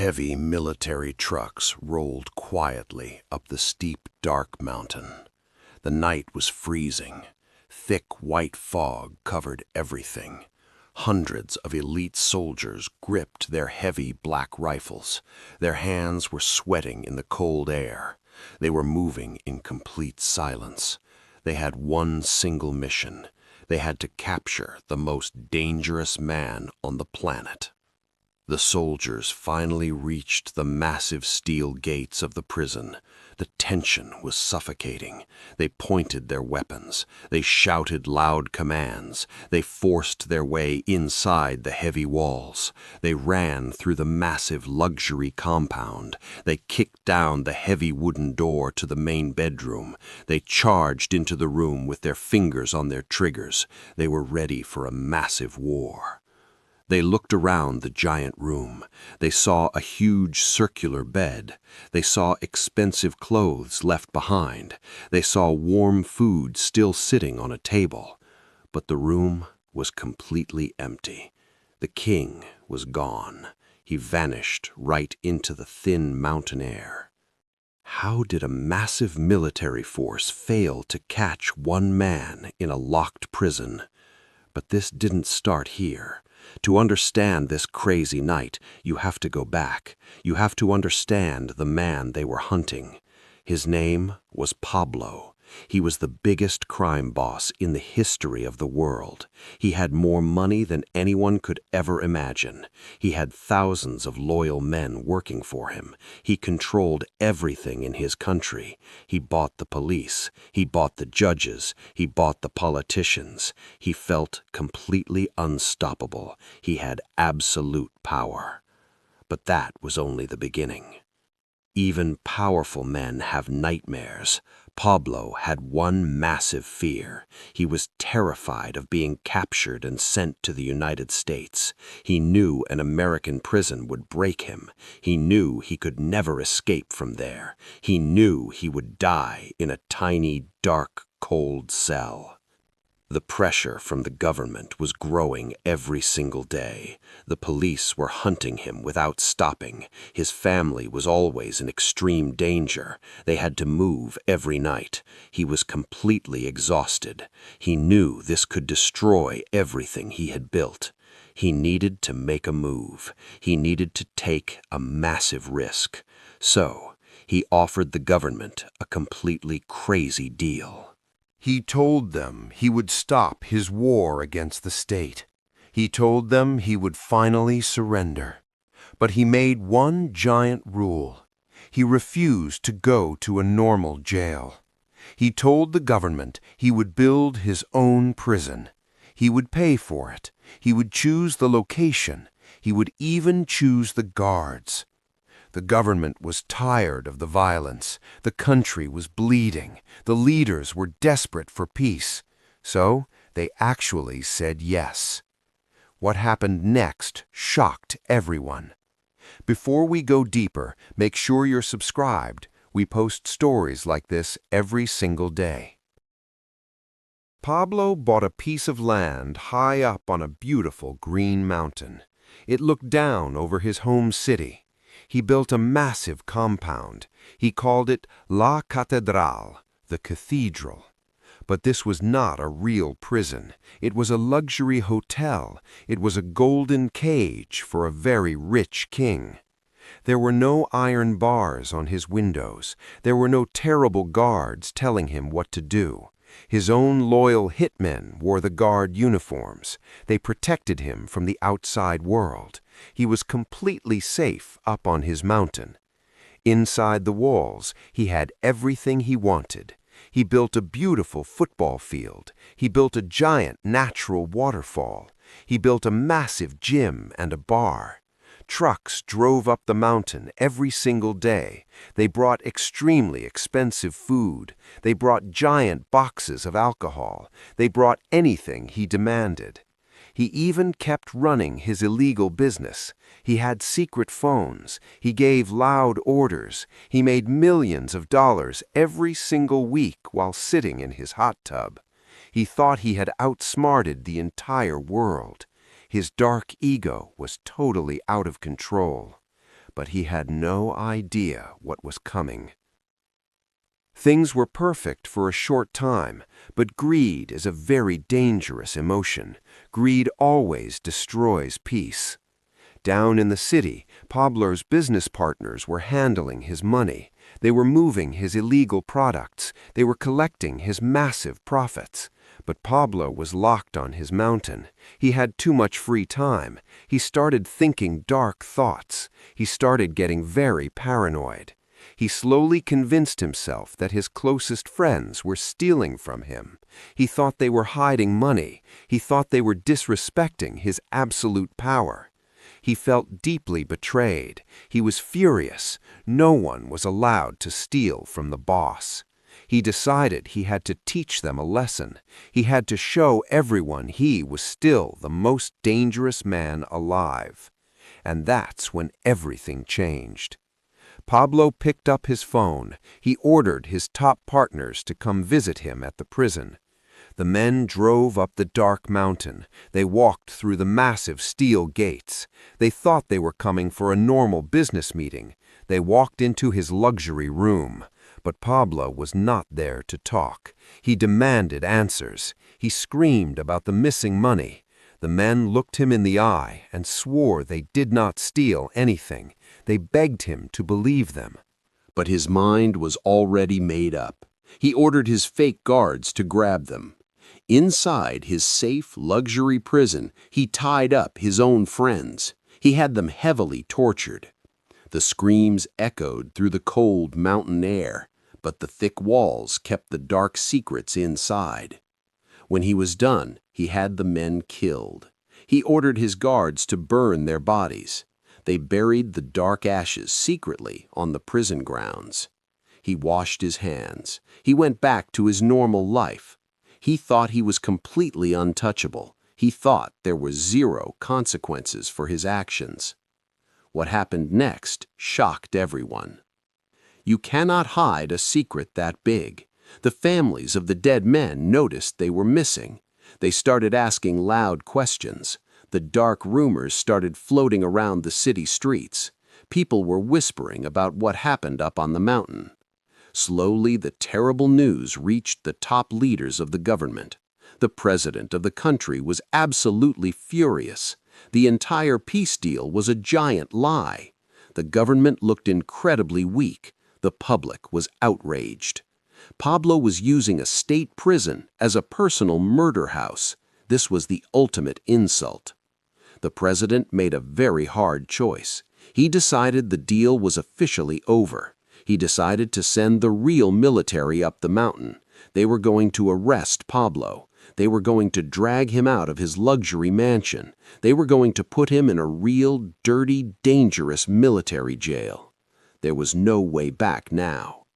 heavy military trucks rolled quietly up the steep, dark mountain. The night was freezing. Thick white fog covered everything. Hundreds of elite soldiers gripped their heavy black rifles. Their hands were sweating in the cold air. They were moving in complete silence. They had one single mission. They had to capture the most dangerous man on the planet. The soldiers finally reached the massive steel gates of the prison. The tension was suffocating. They pointed their weapons. They shouted loud commands. They forced their way inside the heavy walls. They ran through the massive luxury compound. They kicked down the heavy wooden door to the main bedroom. They charged into the room with their fingers on their triggers. They were ready for a massive war. They looked around the giant room. They saw a huge circular bed. They saw expensive clothes left behind. They saw warm food still sitting on a table. But the room was completely empty. The king was gone. He vanished right into the thin mountain air. How did a massive military force fail to catch one man in a locked prison? But this didn't start here. To understand this crazy night, you have to go back. You have to understand the man they were hunting. His name was Pablo. He was the biggest crime boss in the history of the world. He had more money than anyone could ever imagine. He had thousands of loyal men working for him. He controlled everything in his country. He bought the police. He bought the judges. He bought the politicians. He felt completely unstoppable. He had absolute power. But that was only the beginning. Even powerful men have nightmares. Pablo had one massive fear. He was terrified of being captured and sent to the United States. He knew an American prison would break him. He knew he could never escape from there. He knew he would die in a tiny, dark, cold cell. The pressure from the government was growing every single day. The police were hunting him without stopping. His family was always in extreme danger. They had to move every night. He was completely exhausted. He knew this could destroy everything he had built. He needed to make a move. He needed to take a massive risk. So, he offered the government a completely crazy deal. He told them he would stop his war against the state. He told them he would finally surrender. But he made one giant rule. He refused to go to a normal jail. He told the government he would build his own prison. He would pay for it. He would choose the location. He would even choose the guards. The government was tired of the violence. The country was bleeding. The leaders were desperate for peace. So they actually said yes. What happened next shocked everyone. Before we go deeper, make sure you're subscribed. We post stories like this every single day. Pablo bought a piece of land high up on a beautiful green mountain. It looked down over his home city. He built a massive compound. He called it La Catedral, the cathedral. But this was not a real prison. It was a luxury hotel. It was a golden cage for a very rich king. There were no iron bars on his windows. There were no terrible guards telling him what to do. His own loyal hitmen wore the guard uniforms. They protected him from the outside world. He was completely safe up on his mountain. Inside the walls, he had everything he wanted. He built a beautiful football field. He built a giant natural waterfall. He built a massive gym and a bar. Trucks drove up the mountain every single day. They brought extremely expensive food. They brought giant boxes of alcohol. They brought anything he demanded. He even kept running his illegal business. He had secret phones. He gave loud orders. He made millions of dollars every single week while sitting in his hot tub. He thought he had outsmarted the entire world. His dark ego was totally out of control. but he had no idea what was coming. Things were perfect for a short time, but greed is a very dangerous emotion. Greed always destroys peace. Down in the city, Pablo's business partners were handling his money. They were moving his illegal products. They were collecting his massive profits. But Pablo was locked on his mountain. He had too much free time. He started thinking dark thoughts. He started getting very paranoid. He slowly convinced himself that his closest friends were stealing from him. He thought they were hiding money. He thought they were disrespecting his absolute power. He felt deeply betrayed. He was furious. No one was allowed to steal from the boss. He decided he had to teach them a lesson. He had to show everyone he was still the most dangerous man alive. And that's when everything changed. Pablo picked up his phone. He ordered his top partners to come visit him at the prison. The men drove up the dark mountain. They walked through the massive steel gates. They thought they were coming for a normal business meeting. They walked into his luxury room. But Pablo was not there to talk. He demanded answers. He screamed about the missing money. The men looked him in the eye and swore they did not steal anything. They begged him to believe them. But his mind was already made up. He ordered his fake guards to grab them. Inside his safe luxury prison, he tied up his own friends. He had them heavily tortured. The screams echoed through the cold mountain air, but the thick walls kept the dark secrets inside. When he was done, he had the men killed. He ordered his guards to burn their bodies. They buried the dark ashes secretly on the prison grounds. He washed his hands. He went back to his normal life. He thought he was completely untouchable. He thought there were zero consequences for his actions. What happened next shocked everyone. You cannot hide a secret that big. The families of the dead men noticed they were missing. They started asking loud questions. The dark rumors started floating around the city streets. People were whispering about what happened up on the mountain. Slowly, the terrible news reached the top leaders of the government. The president of the country was absolutely furious. The entire peace deal was a giant lie. The government looked incredibly weak. The public was outraged. Pablo was using a state prison as a personal murder house. This was the ultimate insult. The president made a very hard choice. He decided the deal was officially over. He decided to send the real military up the mountain. They were going to arrest Pablo. They were going to drag him out of his luxury mansion. They were going to put him in a real, dirty, dangerous military jail. There was no way back now.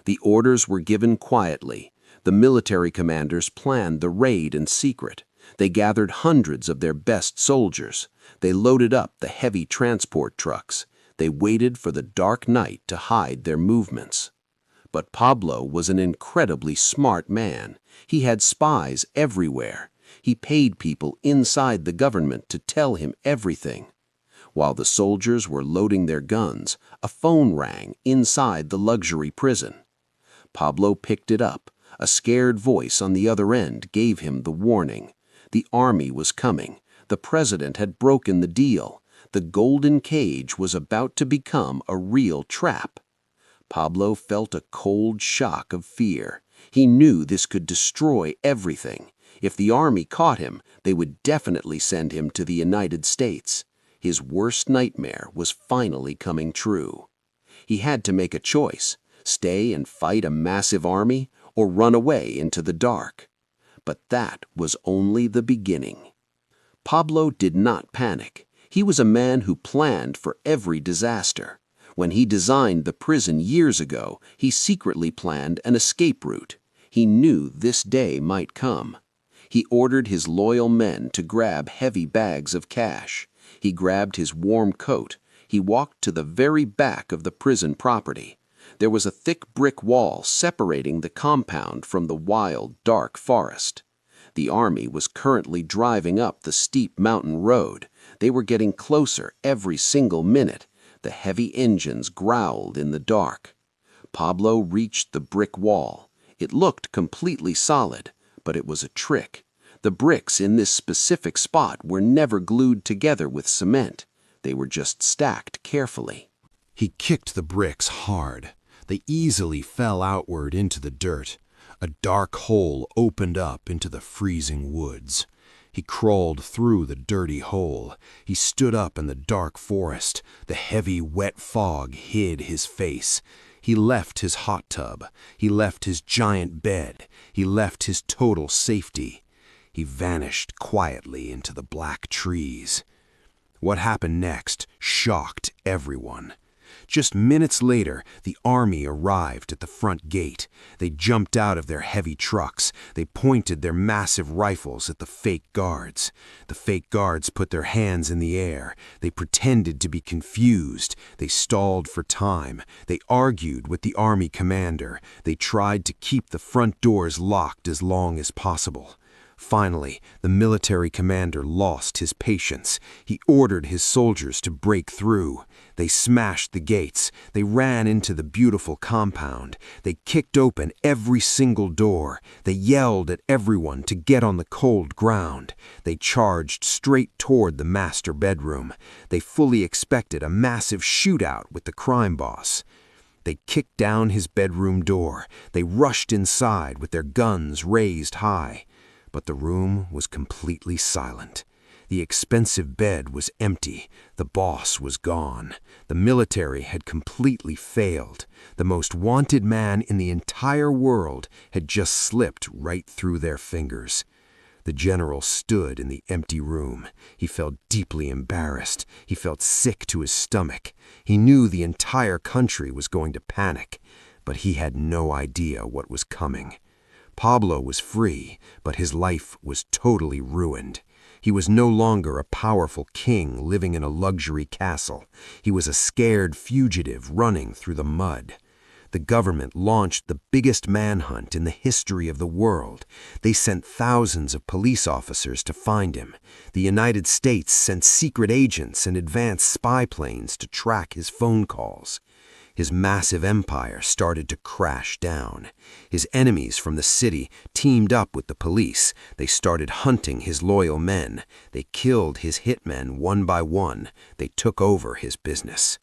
The orders were given quietly. The military commanders planned the raid in secret. They gathered hundreds of their best soldiers. They loaded up the heavy transport trucks. They waited for the dark night to hide their movements. But Pablo was an incredibly smart man. He had spies everywhere. He paid people inside the government to tell him everything. While the soldiers were loading their guns, a phone rang inside the luxury prison. Pablo picked it up. A scared voice on the other end gave him the warning. The army was coming. The president had broken the deal. The golden cage was about to become a real trap. Pablo felt a cold shock of fear. He knew this could destroy everything. If the army caught him, they would definitely send him to the United States. His worst nightmare was finally coming true. He had to make a choice: stay and fight a massive army, or run away into the dark. But that was only the beginning. Pablo did not panic. He was a man who planned for every disaster. When he designed the prison years ago, he secretly planned an escape route. He knew this day might come. He ordered his loyal men to grab heavy bags of cash. He grabbed his warm coat. He walked to the very back of the prison property. There was a thick brick wall separating the compound from the wild, dark forest. The army was currently driving up the steep mountain road. They were getting closer every single minute. The heavy engines growled in the dark. Pablo reached the brick wall. It looked completely solid, but it was a trick. The bricks in this specific spot were never glued together with cement. They were just stacked carefully. He kicked the bricks hard. They easily fell outward into the dirt. A dark hole opened up into the freezing woods. He crawled through the dirty hole. He stood up in the dark forest. The heavy, wet fog hid his face. He left his hot tub. He left his giant bed. He left his total safety. He vanished quietly into the black trees. What happened next shocked everyone. Just minutes later, the army arrived at the front gate. They jumped out of their heavy trucks. They pointed their massive rifles at the fake guards. The fake guards put their hands in the air. They pretended to be confused. They stalled for time. They argued with the army commander. They tried to keep the front doors locked as long as possible. Finally, the military commander lost his patience. He ordered his soldiers to break through. They smashed the gates. They ran into the beautiful compound. They kicked open every single door. They yelled at everyone to get on the cold ground. They charged straight toward the master bedroom. They fully expected a massive shootout with the crime boss. They kicked down his bedroom door. They rushed inside with their guns raised high. But the room was completely silent. The expensive bed was empty. The boss was gone. The military had completely failed. The most wanted man in the entire world had just slipped right through their fingers. The general stood in the empty room. He felt deeply embarrassed. He felt sick to his stomach. He knew the entire country was going to panic, but he had no idea what was coming. Pablo was free, but his life was totally ruined. He was no longer a powerful king living in a luxury castle. He was a scared fugitive running through the mud. The government launched the biggest manhunt in the history of the world. They sent thousands of police officers to find him. The United States sent secret agents and advanced spy planes to track his phone calls. His massive empire started to crash down. His enemies from the city teamed up with the police. They started hunting his loyal men. They killed his hitmen one by one. They took over his business.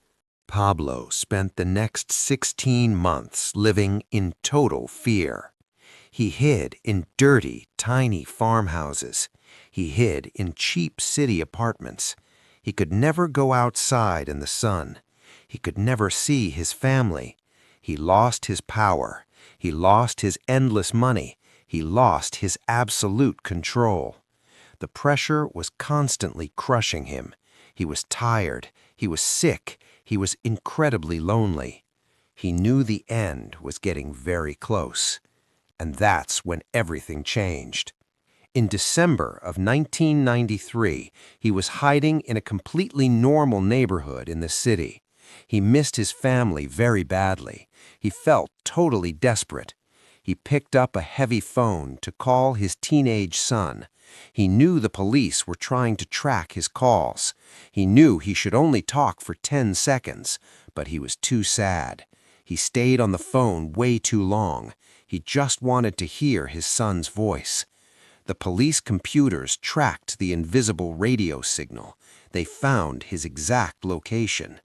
Pablo spent the next 16 months living in total fear. He hid in dirty, tiny farmhouses. He hid in cheap city apartments. He could never go outside in the sun. He could never see his family. He lost his power. He lost his endless money. He lost his absolute control. The pressure was constantly crushing him. He was tired. He was sick. He was incredibly lonely. He knew the end was getting very close. And that's when everything changed. In December of 1993, he was hiding in a completely normal neighborhood in the city. He missed his family very badly. He felt totally desperate. He picked up a heavy phone to call his teenage son. He knew the police were trying to track his calls. He knew he should only talk for 10 seconds, but he was too sad. He stayed on the phone way too long. He just wanted to hear his son's voice. The police computers tracked the invisible radio signal. They found his exact location.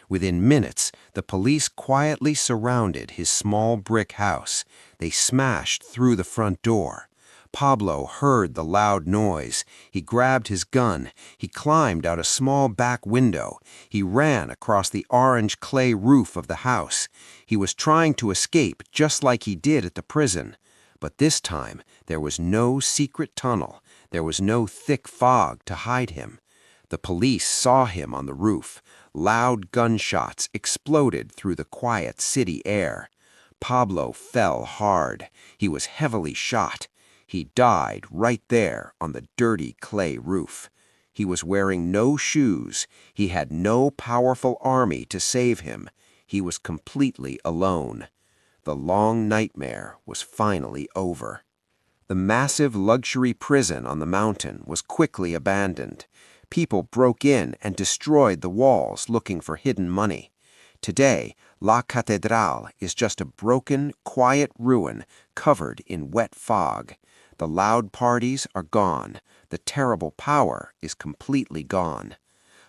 Within minutes, the police quietly surrounded his small brick house. They smashed through the front door. Pablo heard the loud noise. He grabbed his gun. He climbed out a small back window. He ran across the orange clay roof of the house. He was trying to escape just like he did at the prison. But this time, there was no secret tunnel. There was no thick fog to hide him. The police saw him on the roof. Loud gunshots exploded through the quiet city air. Pablo fell hard. He was heavily shot. He died right there on the dirty clay roof. He was wearing no shoes. He had no powerful army to save him. He was completely alone. The long nightmare was finally over. The massive luxury prison on the mountain was quickly abandoned. People broke in and destroyed the walls looking for hidden money. Today, La Catedral is just a broken, quiet ruin covered in wet fog. The loud parties are gone. The terrible power is completely gone.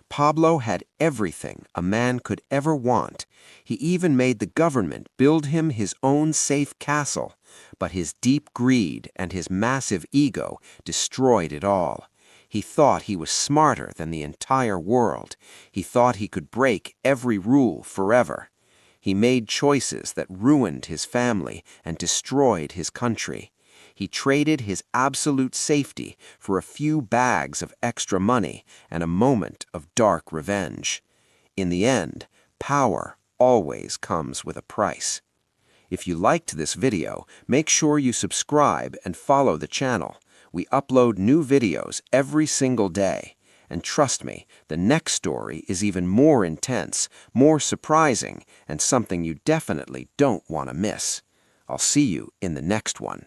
Pablo had everything a man could ever want. He even made the government build him his own safe castle. But his deep greed and his massive ego destroyed it all. He thought he was smarter than the entire world. He thought he could break every rule forever. He made choices that ruined his family and destroyed his country. He traded his absolute safety for a few bags of extra money and a moment of dark revenge. In the end, power always comes with a price. If you liked this video, make sure you subscribe and follow the channel. We upload new videos every single day. And trust me, the next story is even more intense, more surprising, and something you definitely don't want to miss. I'll see you in the next one.